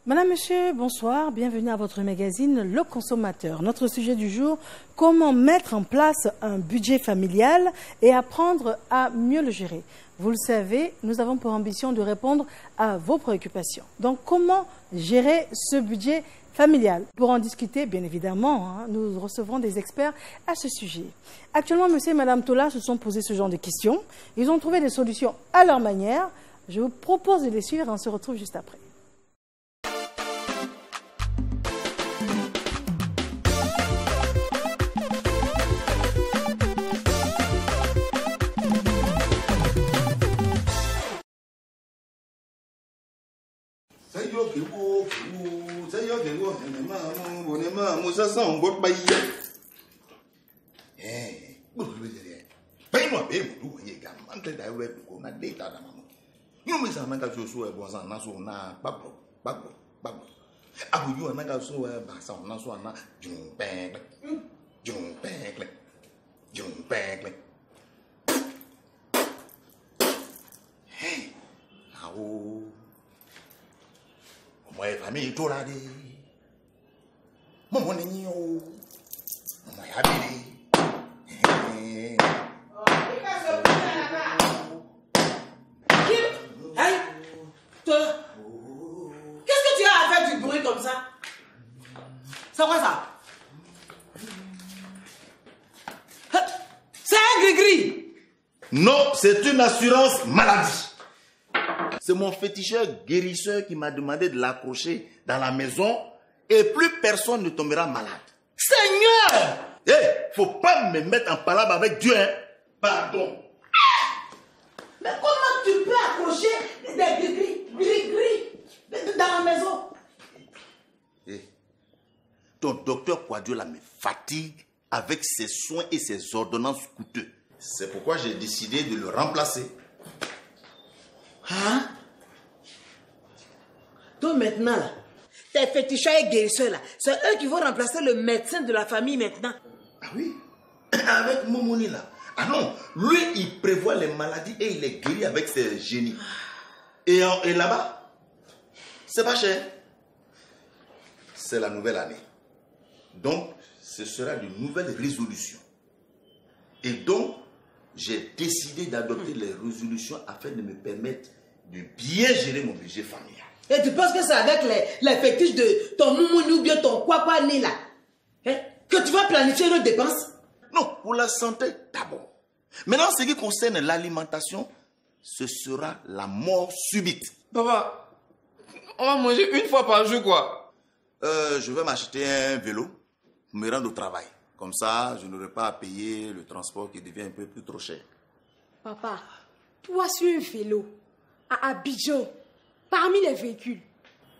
Madame, Monsieur, bonsoir. Bienvenue à votre magazine Le Consommateur. Notre sujet du jour, comment mettre en place un budget familial et apprendre à mieux le gérer. Vous le savez, nous avons pour ambition de répondre à vos préoccupations. Donc, comment gérer ce budget familial? Pour en discuter, bien évidemment, nous recevrons des experts à ce sujet. Actuellement, monsieur et madame Tola se sont posés ce genre de questions. Ils ont trouvé des solutions à leur manière. Je vous propose de les suivre et on se retrouve juste après. Moi, famille, tout là, maman n'est ni au. Maman est habillée. Hey, toi, qu'est-ce que tu as à faire du bruit comme ça? C'est quoi ça? C'est un gris-gris. Non, c'est une assurance maladie. C'est mon féticheur guérisseur qui m'a demandé de l'accrocher dans la maison et plus personne ne tombera malade. Seigneur! Faut pas me mettre en palabre avec Dieu, hein? Pardon. Mais comment tu peux accrocher des gris-gris dans la maison? Ton docteur Quadio là me fatigue avec ses soins et ses ordonnances coûteuses. C'est pourquoi j'ai décidé de le remplacer. Hein? Donc maintenant, là, tes féticheurs et guérisseurs, là, c'est eux qui vont remplacer le médecin de la famille maintenant. Ah oui? Avec Momoni là. Ah non, lui il prévoit les maladies et il les guérit avec ses génies. Et là-bas, c'est pas cher. C'est la nouvelle année. Donc, ce sera de nouvelles résolutions. Et donc, j'ai décidé d'adopter les résolutions afin de me permettre de bien gérer mon budget familial. Et tu penses que c'est avec les fétiches de ton moumouni ou bien ton quoi-quoi-né là, hein, que tu vas planifier nos dépenses? Non, pour la santé d'abord. Maintenant, ce qui concerne l'alimentation, ce sera la mort subite. Papa, on va manger une fois par jour quoi? Je vais m'acheter un vélo pour me rendre au travail. Comme ça, je n'aurai pas à payer le transport qui devient un peu plus trop cher. Papa, toi sur un vélo, à Abidjan, parmi les véhicules.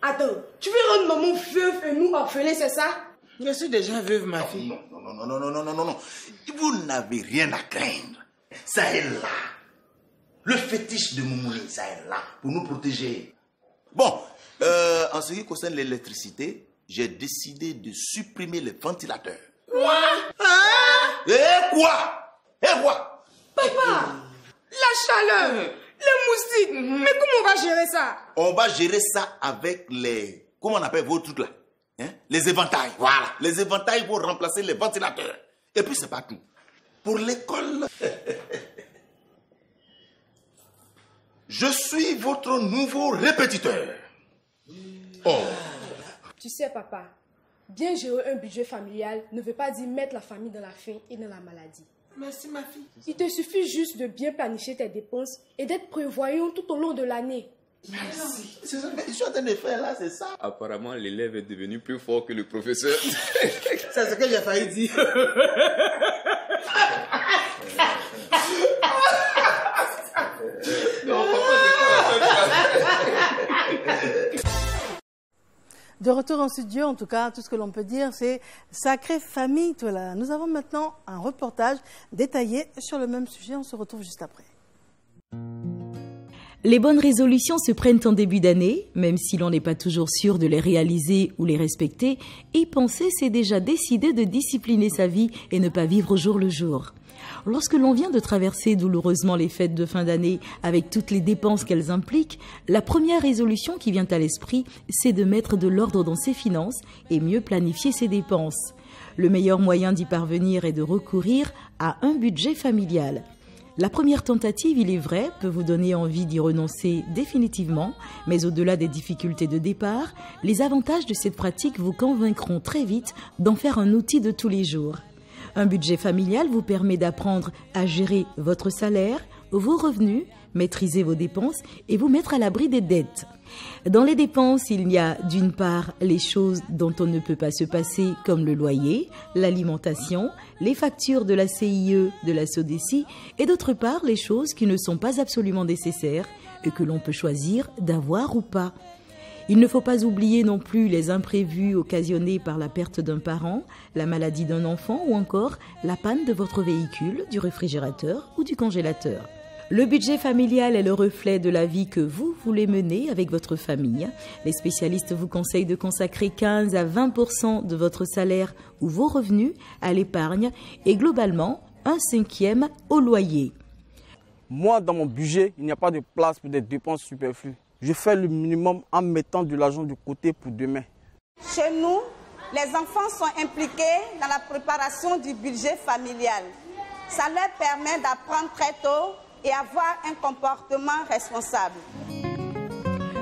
Attends, tu veux rendre maman veuve et nous orphelins, c'est ça? Je suis déjà veuve, ma fille. Non. Vous n'avez rien à craindre. Ça est là. Le fétiche de Moumouni, ça est là pour nous protéger. Bon, en ce qui concerne l'électricité, j'ai décidé de supprimer les ventilateurs. Quoi? Quoi? Papa, la chaleur, les moustiques, mais comment on va gérer ça? On va gérer ça avec les... Comment on appelle vos trucs là? Les éventails, voilà. Les éventails vont remplacer les ventilateurs. Et puis c'est pas tout. Pour l'école... Je suis votre nouveau répétiteur. Oh. Tu sais, papa, bien gérer un budget familial ne veut pas dire mettre la famille dans la faim et dans la maladie. Merci, ma fille. Il te suffit juste de bien planifier tes dépenses et d'être prévoyant tout au long de l'année. Merci. C'est ça que je suis en train de faire là, c'est ça. Apparemment, l'élève est devenu plus fort que le professeur. C'est ce que j'ai failli dire. Non, papa, De retour en studio, en tout cas, tout ce que l'on peut dire, c'est sacrée famille, toi là. Nous avons maintenant un reportage détaillé sur le même sujet. On se retrouve juste après. Les bonnes résolutions se prennent en début d'année, même si l'on n'est pas toujours sûr de les réaliser ou les respecter. Y penser, c'est déjà décider de discipliner sa vie et ne pas vivre au jour le jour. Lorsque l'on vient de traverser douloureusement les fêtes de fin d'année avec toutes les dépenses qu'elles impliquent, la première résolution qui vient à l'esprit, c'est de mettre de l'ordre dans ses finances et mieux planifier ses dépenses. Le meilleur moyen d'y parvenir est de recourir à un budget familial. La première tentative, il est vrai, peut vous donner envie d'y renoncer définitivement, mais au-delà des difficultés de départ, les avantages de cette pratique vous convaincront très vite d'en faire un outil de tous les jours. Un budget familial vous permet d'apprendre à gérer votre salaire, vos revenus, maîtriser vos dépenses et vous mettre à l'abri des dettes. Dans les dépenses, il y a d'une part les choses dont on ne peut pas se passer comme le loyer, l'alimentation, les factures de la CIE, de la SODECI et d'autre part les choses qui ne sont pas absolument nécessaires et que l'on peut choisir d'avoir ou pas. Il ne faut pas oublier non plus les imprévus occasionnés par la perte d'un parent, la maladie d'un enfant ou encore la panne de votre véhicule, du réfrigérateur ou du congélateur. Le budget familial est le reflet de la vie que vous voulez mener avec votre famille. Les spécialistes vous conseillent de consacrer 15 à 20% de votre salaire ou vos revenus à l'épargne et globalement 1/5 au loyer. Moi, dans mon budget, il n'y a pas de place pour des dépenses superflues. Je fais le minimum en mettant de l'argent de côté pour demain. Chez nous, les enfants sont impliqués dans la préparation du budget familial. Ça leur permet d'apprendre très tôt et avoir un comportement responsable.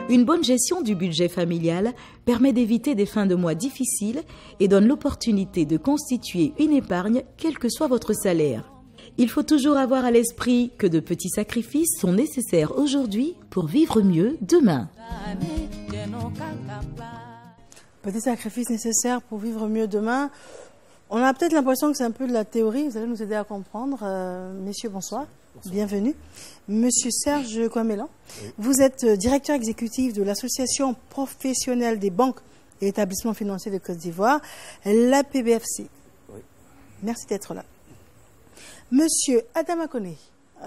Une bonne gestion du budget familial permet d'éviter des fins de mois difficiles et donne l'opportunité de constituer une épargne quel que soit votre salaire. Il faut toujours avoir à l'esprit que de petits sacrifices sont nécessaires aujourd'hui pour vivre mieux demain. Petits sacrifices nécessaires pour vivre mieux demain. On a peut-être l'impression que c'est un peu de la théorie. Vous allez nous aider à comprendre. Messieurs, bonsoir. Bienvenue. Monsieur Serge Kouamélan, vous êtes directeur exécutif de l'Association professionnelle des banques et établissements financiers de Côte d'Ivoire, la PBFC. Oui. Merci d'être là. Monsieur Adama Koné,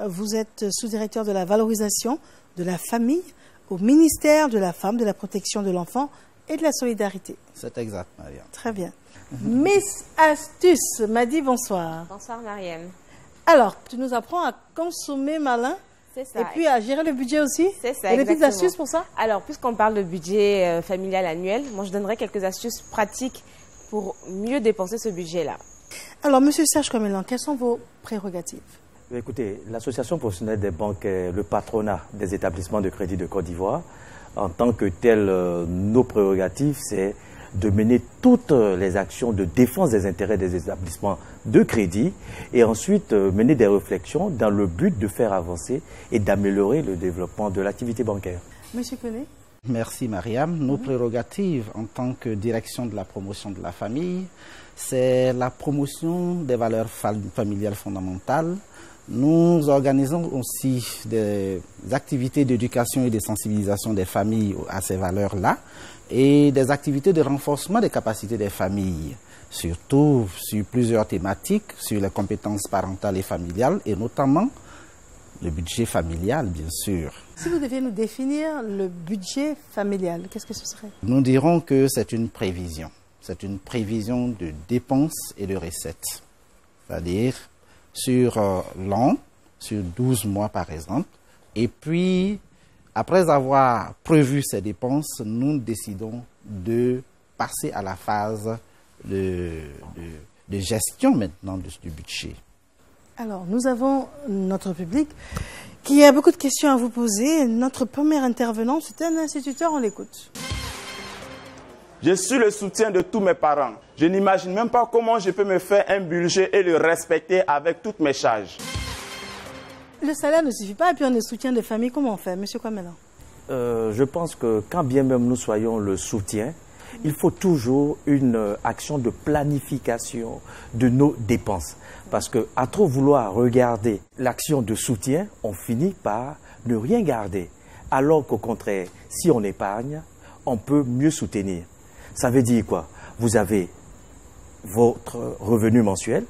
vous êtes sous-directeur de la valorisation de la famille au ministère de la Femme, de la Protection de l'Enfant et de la Solidarité. C'est exact, Mariam. Très bien. Miss Astuce m'a dit bonsoir. Bonsoir, Mariam. Alors, tu nous apprends à consommer malin. C'est ça. Et puis à gérer le budget aussi. C'est ça, et des petites astuces pour ça? Alors, puisqu'on parle de budget familial annuel, moi je donnerais quelques astuces pratiques pour mieux dépenser ce budget-là. Alors, monsieur Serge Kouamélan, quelles sont vos prérogatives? Écoutez, l'Association professionnelle des banques est le patronat des établissements de crédit de Côte d'Ivoire. En tant que tel, nos prérogatives, c'est de mener toutes les actions de défense des intérêts des établissements de crédit et ensuite mener des réflexions dans le but de faire avancer et d'améliorer le développement de l'activité bancaire. Monsieur Koné. Merci Mariam. Nos prérogatives en tant que direction de la promotion de la famille, c'est la promotion des valeurs familiales fondamentales. Nous organisons aussi des activités d'éducation et de sensibilisation des familles à ces valeurs-là et des activités de renforcement des capacités des familles, surtout sur plusieurs thématiques, sur les compétences parentales et familiales et notamment le budget familial, bien sûr. Si vous deviez nous définir le budget familial, qu'est-ce que ce serait? Nous dirons que c'est une prévision. C'est une prévision de dépenses et de recettes. C'est-à-dire sur l'an, sur 12 mois par exemple. Et puis, après avoir prévu ces dépenses, nous décidons de passer à la phase de gestion maintenant du budget. Alors, nous avons notre public qui a beaucoup de questions à vous poser. Notre premier intervenant, c'est un instituteur, on l'écoute. Je suis le soutien de tous mes parents. Je n'imagine même pas comment je peux me faire un budget et le respecter avec toutes mes charges. Le salaire ne suffit pas et puis on est soutien de famille. Comment on fait, monsieur Kouamélan? Je pense que quand bien même nous soyons le soutien, il faut toujours une action de planification de nos dépenses. Parce qu'à trop vouloir regarder l'action de soutien, on finit par ne rien garder. Alors qu'au contraire, si on épargne, on peut mieux soutenir. Ça veut dire quoi? Vous avez votre revenu mensuel,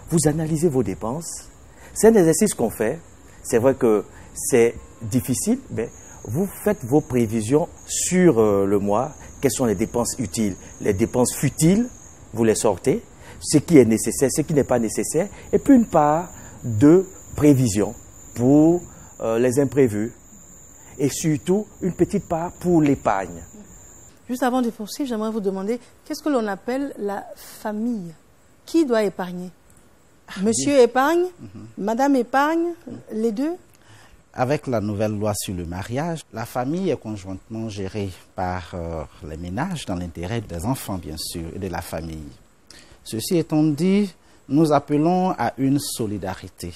vous analysez vos dépenses. C'est un exercice qu'on fait. C'est vrai que c'est difficile, mais vous faites vos prévisions sur le mois. Quelles sont les dépenses utiles? Les dépenses futiles, vous les sortez. Ce qui est nécessaire, ce qui n'est pas nécessaire. Et puis une part de prévision pour les imprévus et surtout une petite part pour l'épargne. Juste avant de poursuivre, j'aimerais vous demander, qu'est-ce que l'on appelle la famille? Qui doit épargner? Monsieur épargne, madame épargne, les deux? Avec la nouvelle loi sur le mariage, la famille est conjointement gérée par les ménages dans l'intérêt des enfants, bien sûr, et de la famille. Ceci étant dit, nous appelons à une solidarité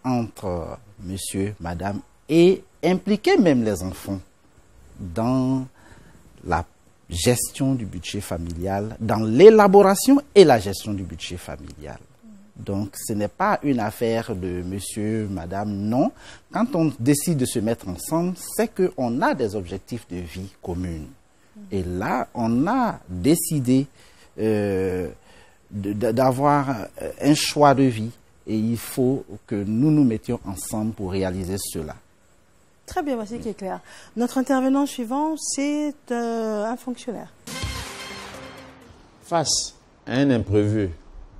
entre monsieur, madame et impliquer même les enfants dans la gestion du budget familial, dans l'élaboration et la gestion du budget familial. Donc, ce n'est pas une affaire de monsieur, madame, non. Quand on décide de se mettre ensemble, c'est qu'on a des objectifs de vie communs. Et là, on a décidé d'avoir un choix de vie et il faut que nous nous mettions ensemble pour réaliser cela. Très bien, voici qui est clair. Notre intervenant suivant, c'est un fonctionnaire. Face à un imprévu,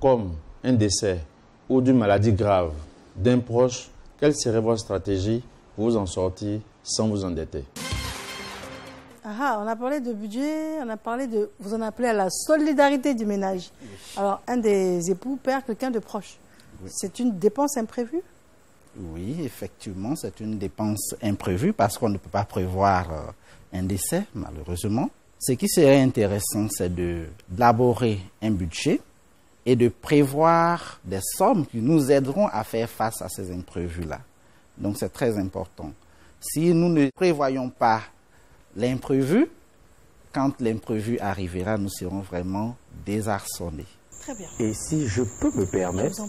comme un décès ou d'une maladie grave d'un proche, quelle serait votre stratégie pour vous en sortir sans vous endetter? On a parlé de budget, on a parlé de... Vous en appelez à la solidarité du ménage. Alors, un des époux perd quelqu'un de proche. Oui. C'est une dépense imprévue? Oui, effectivement, c'est une dépense imprévue parce qu'on ne peut pas prévoir un décès, malheureusement. Ce qui serait intéressant, c'est d'élaborer un budget et de prévoir des sommes qui nous aideront à faire face à ces imprévus-là. Donc, c'est très important. Si nous ne prévoyons pas l'imprévu, quand l'imprévu arrivera, nous serons vraiment désarçonnés. Très bien. Et si je peux me permettre,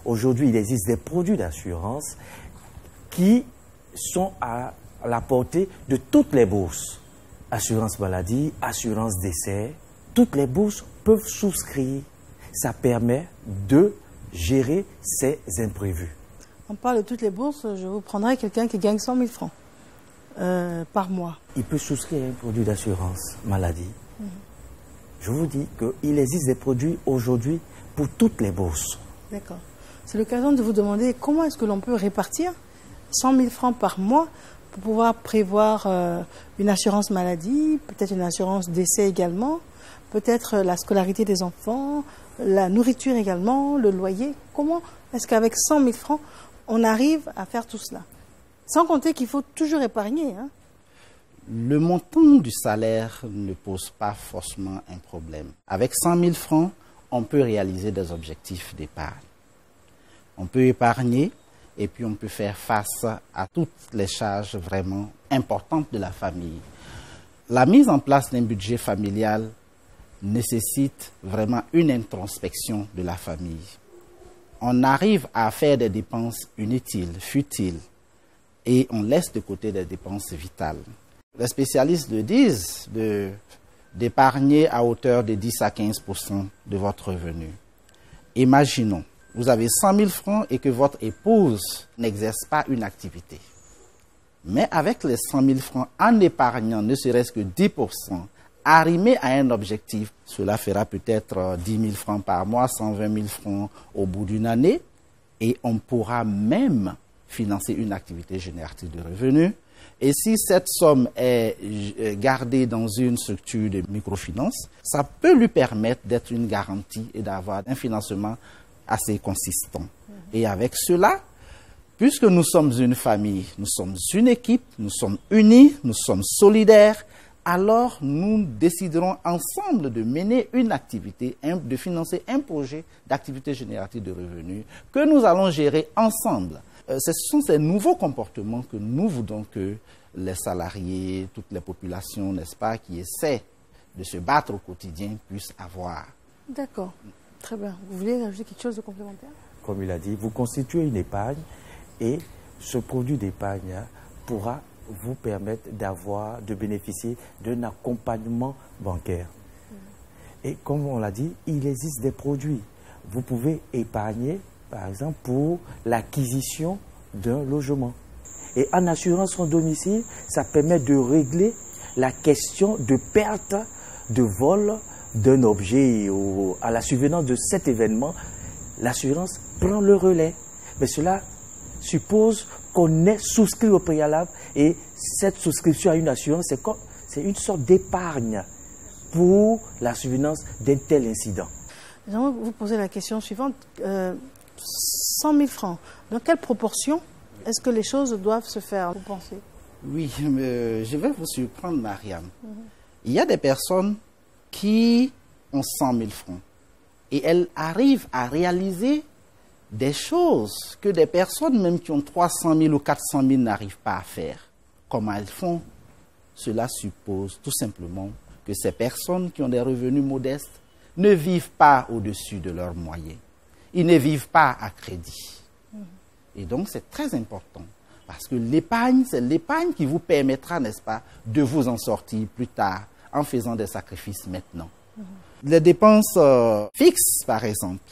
aujourd'hui, il existe des produits d'assurance qui sont à la portée de toutes les bourses. Assurance maladie, assurance décès, toutes les bourses peuvent souscrire. Ça permet de gérer ces imprévus. On parle de toutes les bourses, je vous prendrai quelqu'un qui gagne 100 000 francs par mois. Il peut souscrire un produit d'assurance maladie. Je vous dis qu'il existe des produits aujourd'hui pour toutes les bourses. D'accord. C'est l'occasion de vous demander comment est-ce que l'on peut répartir 100 000 francs par mois pour pouvoir prévoir une assurance maladie, peut-être une assurance décès également, peut-être la scolarité des enfants, la nourriture également, le loyer. Comment est-ce qu'avec 100 000 francs, on arrive à faire tout cela? Sans compter qu'il faut toujours épargner. Le montant du salaire ne pose pas forcément un problème. Avec 100 000 francs, on peut réaliser des objectifs d'épargne. On peut épargner et puis on peut faire face à toutes les charges vraiment importantes de la famille. La mise en place d'un budget familial nécessite vraiment une introspection de la famille. On arrive à faire des dépenses inutiles, futiles, et on laisse de côté des dépenses vitales. Les spécialistes le disent d'épargner à hauteur de 10 à 15% de votre revenu. Imaginons, vous avez 100 000 francs et que votre épouse n'exerce pas une activité. Mais avec les 100 000 francs, en épargnant ne serait-ce que 10%, arrimer à un objectif, cela fera peut-être 10 000 francs par mois, 120 000 francs au bout d'une année, et on pourra même financer une activité génératrice de revenus. Et si cette somme est gardée dans une structure de microfinance, ça peut lui permettre d'être une garantie et d'avoir un financement assez consistant. Et avec cela, puisque nous sommes une famille, nous sommes une équipe, nous sommes unis, nous sommes solidaires, alors nous déciderons ensemble de mener une activité, de financer un projet d'activité génératrice de revenus que nous allons gérer ensemble. Ce sont ces nouveaux comportements que nous voulons que les salariés, toutes les populations, n'est-ce pas, qui essaient de se battre au quotidien puissent avoir. D'accord, très bien. Vous voulez ajouter quelque chose de complémentaire? Comme il a dit, vous constituez une épargne et ce produit d'épargne pourra vous permettre de bénéficier d'un accompagnement bancaire. Et comme on l'a dit, il existe des produits. Vous pouvez épargner, par exemple, pour l'acquisition d'un logement. Et en assurance son domicile, ça permet de régler la question de perte, de vol d'un objet à la survenance de cet événement. L'assurance prend le relais. Mais cela suppose qu'on est souscrit au préalable et cette souscription à une assurance, c'est une sorte d'épargne pour la survenance d'un tel incident. J'aimerais vous poser la question suivante. 100 000 francs, dans quelle proportion est-ce que les choses doivent se faire, vous pensez? Oui, je vais vous surprendre, Mariam. Il y a des personnes qui ont 100 000 francs et elles arrivent à réaliser des choses que des personnes même qui ont 300 000 ou 400 000 n'arrivent pas à faire. Comment elles font? Cela suppose tout simplement que ces personnes qui ont des revenus modestes ne vivent pas au-dessus de leurs moyens. Ils ne vivent pas à crédit. Et donc c'est très important parce que l'épargne, c'est l'épargne qui vous permettra, n'est-ce pas, de vous en sortir plus tard en faisant des sacrifices maintenant. Les dépenses fixes, par exemple.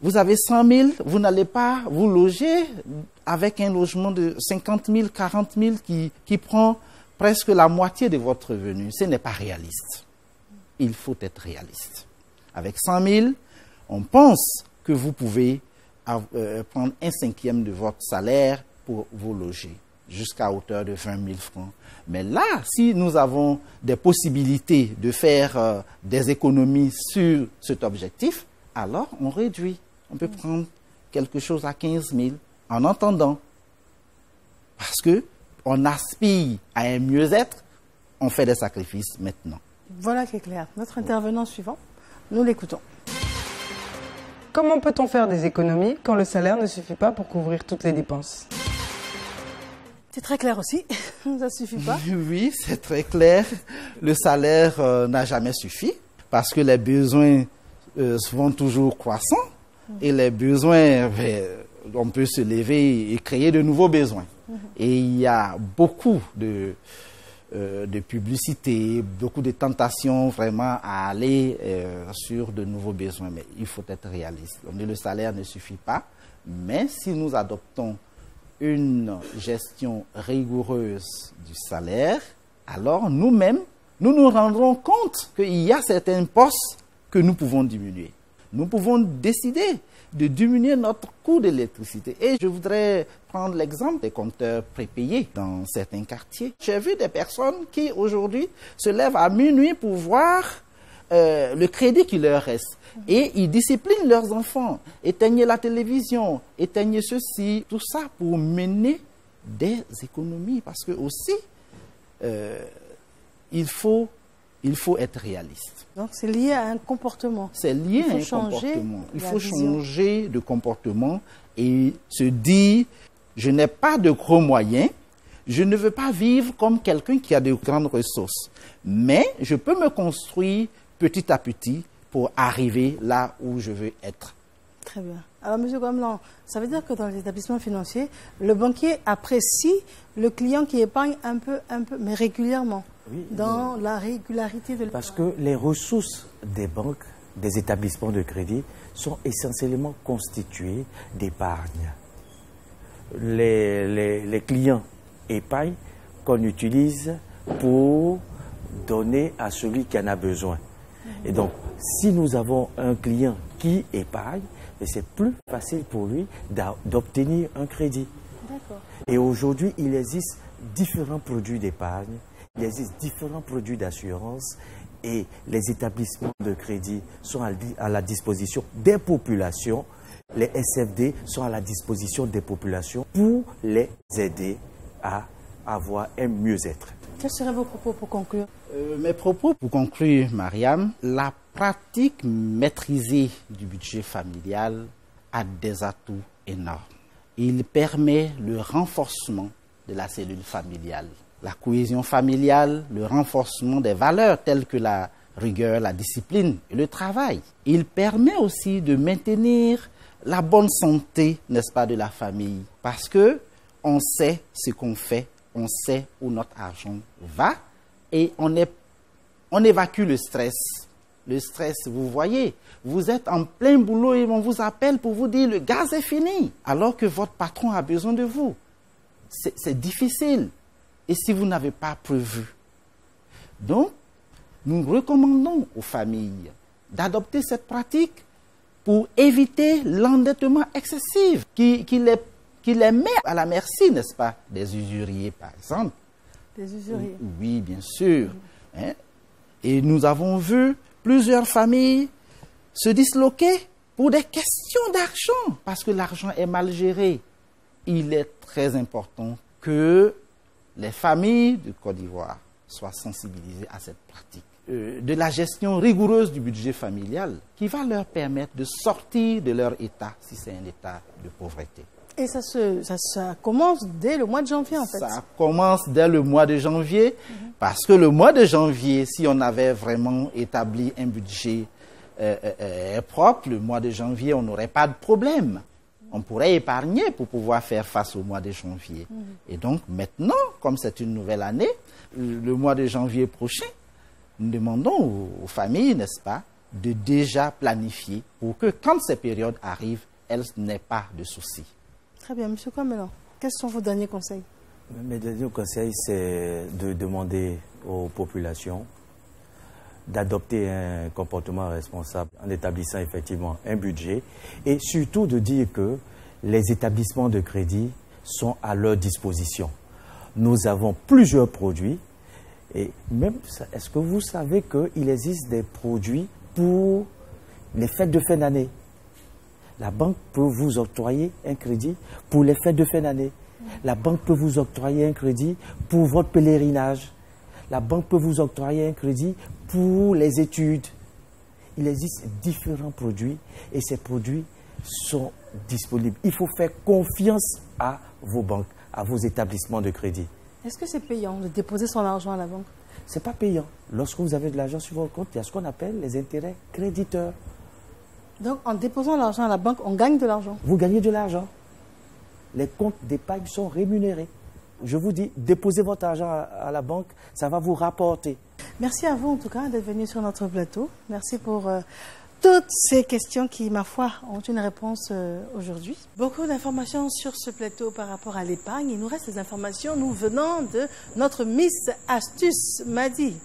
Vous avez 100 000, vous n'allez pas vous loger avec un logement de 50 000, 40 000 qui prend presque la moitié de votre revenu. Ce n'est pas réaliste. Il faut être réaliste. Avec 100 000, on pense que vous pouvez prendre 1/5 de votre salaire pour vous loger, jusqu'à hauteur de 20 000 francs. Mais là, si nous avons des possibilités de faire des économies sur cet objectif, alors on réduit. On peut prendre quelque chose à 15 000 en entendant. Parce qu'on aspire à un mieux-être, on fait des sacrifices maintenant. Voilà qui est clair. Notre intervenant suivant, nous l'écoutons. Comment peut-on faire des économies quand le salaire ne suffit pas pour couvrir toutes les dépenses? C'est très clair aussi, ça ne suffit pas. Oui, c'est très clair. Le salaire n'a jamais suffi parce que les besoins vont toujours croissant et les besoins, on peut se lever et créer de nouveaux besoins. Et il y a beaucoup de publicité, beaucoup de tentations vraiment à aller sur de nouveaux besoins. Mais il faut être réaliste. Le salaire ne suffit pas, mais si nous adoptons une gestion rigoureuse du salaire, alors nous-mêmes, nous nous rendrons compte qu'il y a certains postes que nous pouvons diminuer. Nous pouvons décider de diminuer notre coût d'électricité. Et je voudrais prendre l'exemple des compteurs prépayés dans certains quartiers. J'ai vu des personnes qui aujourd'hui se lèvent à minuit pour voir le crédit qui leur reste. Et ils disciplinent leurs enfants. Éteignez la télévision, éteignez ceci, tout ça pour mener des économies. Parce que aussi, il faut être réaliste. Donc c'est lié à un comportement. C'est lié à un comportement. Il faut changer de comportement et se dire, je n'ai pas de gros moyens, je ne veux pas vivre comme quelqu'un qui a de grandes ressources, mais je peux me construire petit à petit pour arriver là où je veux être. Très bien. Alors, M. Gomlan, ça veut dire que dans les établissements financiers, le banquier apprécie le client qui épargne un peu, mais régulièrement, oui, dans la régularité de l'épargne. Parce que les ressources des banques, des établissements de crédit, sont essentiellement constituées d'épargne. Les clients épargnent qu'on utilise pour donner à celui qui en a besoin. Et donc, si nous avons un client qui épargne, c'est plus facile pour lui d'obtenir un crédit. Et aujourd'hui, il existe différents produits d'épargne, il existe différents produits d'assurance et les établissements de crédit sont à la disposition des populations. Les SFD sont à la disposition des populations pour les aider à avoir un mieux-être. Quels seraient vos propos pour conclure? Mes propos pour conclure, Mariam, la pratique maîtrisée du budget familial a des atouts énormes. Il permet le renforcement de la cellule familiale, la cohésion familiale, le renforcement des valeurs telles que la rigueur, la discipline et le travail. Il permet aussi de maintenir la bonne santé, n'est-ce pas, de la famille, parce que on sait ce qu'on fait, on sait où notre argent va et on évacue le stress. Le stress, vous voyez, vous êtes en plein boulot et on vous appelle pour vous dire le gaz est fini, alors que votre patron a besoin de vous. C'est difficile. Et si vous n'avez pas prévu. Donc, nous recommandons aux familles d'adopter cette pratique pour éviter l'endettement excessif qui les met à la merci, n'est-ce pas, des usuriers, par exemple. Des usuriers. Oui, bien sûr. Hein? Et nous avons vu plusieurs familles se disloquer pour des questions d'argent, parce que l'argent est mal géré. Il est très important que les familles de Côte d'Ivoire soient sensibilisées à cette pratique de la gestion rigoureuse du budget familial qui va leur permettre de sortir de leur état, si c'est un état de pauvreté. Et ça commence dès le mois de janvier, en fait. Ça commence dès le mois de janvier, parce que le mois de janvier, si on avait vraiment établi un budget propre, le mois de janvier, on n'aurait pas de problème. On pourrait épargner pour pouvoir faire face au mois de janvier. Et donc maintenant, comme c'est une nouvelle année, le mois de janvier prochain, nous demandons aux familles, n'est-ce pas, de déjà planifier pour que quand ces périodes arrivent, elles n'aient pas de soucis. Très bien. Monsieur Kwamelo, quels sont vos derniers conseils? Mes derniers conseils, c'est de demander aux populations d'adopter un comportement responsable en établissant effectivement un budget et surtout de dire que les établissements de crédit sont à leur disposition. Nous avons plusieurs produits et même, est-ce que vous savez qu'il existe des produits pour les fêtes de fin d'année? La banque peut vous octroyer un crédit pour les fêtes de fin d'année. La banque peut vous octroyer un crédit pour votre pèlerinage. La banque peut vous octroyer un crédit pour les études. Il existe différents produits et ces produits sont disponibles. Il faut faire confiance à vos banques, à vos établissements de crédit. Est-ce que c'est payant de déposer son argent à la banque? Ce n'est pas payant. Lorsque vous avez de l'argent sur votre compte, il y a ce qu'on appelle les intérêts créditeurs. Donc en déposant l'argent à la banque, on gagne de l'argent? Vous gagnez de l'argent. Les comptes d'épargne sont rémunérés. Je vous dis, déposez votre argent à la banque, ça va vous rapporter. Merci à vous en tout cas d'être venu sur notre plateau. Merci pour toutes ces questions qui, ma foi, ont une réponse aujourd'hui. Beaucoup d'informations sur ce plateau par rapport à l'épargne. Il nous reste des informations nous venant de notre Miss Astuce Madi.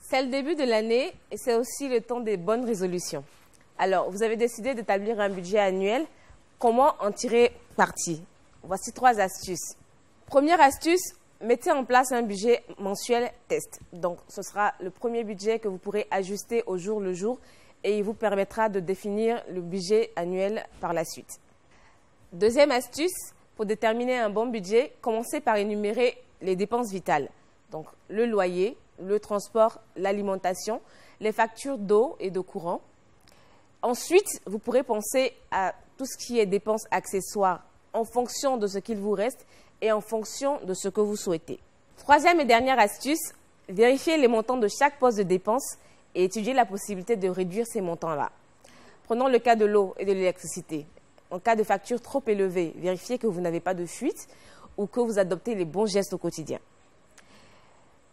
C'est le début de l'année et c'est aussi le temps des bonnes résolutions. Alors, vous avez décidé d'établir un budget annuel. Comment en tirer parti? Voici 3 astuces. Première astuce, mettez en place un budget mensuel test. Donc, ce sera le premier budget que vous pourrez ajuster au jour le jour et il vous permettra de définir le budget annuel par la suite. Deuxième astuce, pour déterminer un bon budget, commencez par énumérer les dépenses vitales. Donc, le loyer, le transport, l'alimentation, les factures d'eau et de courant. Ensuite, vous pourrez penser à tout ce qui est dépenses accessoires en fonction de ce qu'il vous reste et en fonction de ce que vous souhaitez. Troisième et dernière astuce, vérifiez les montants de chaque poste de dépense et étudiez la possibilité de réduire ces montants-là. Prenons le cas de l'eau et de l'électricité. En cas de facture trop élevée, vérifiez que vous n'avez pas de fuite ou que vous adoptez les bons gestes au quotidien.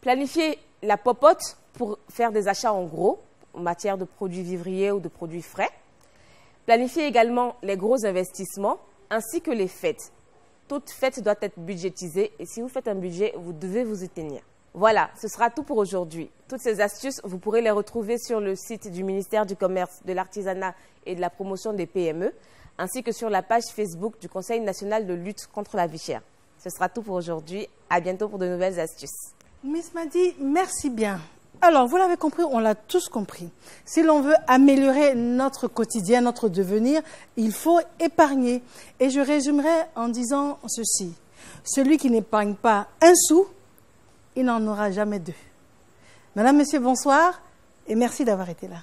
Planifiez la popote pour faire des achats en gros en matière de produits vivriers ou de produits frais. Planifiez également les gros investissements ainsi que les fêtes. Toute fête doit être budgétisée et si vous faites un budget, vous devez vous y tenir. Voilà, ce sera tout pour aujourd'hui. Toutes ces astuces, vous pourrez les retrouver sur le site du ministère du Commerce, de l'Artisanat et de la Promotion des PME, ainsi que sur la page Facebook du Conseil national de lutte contre la vie chère. Ce sera tout pour aujourd'hui. À bientôt pour de nouvelles astuces. Miss Madi, merci bien. Alors, vous l'avez compris, on l'a tous compris. Si l'on veut améliorer notre quotidien, notre devenir, il faut épargner. Et je résumerai en disant ceci. Celui qui n'épargne pas un sou, il n'en aura jamais deux. Madame, monsieur, bonsoir et merci d'avoir été là.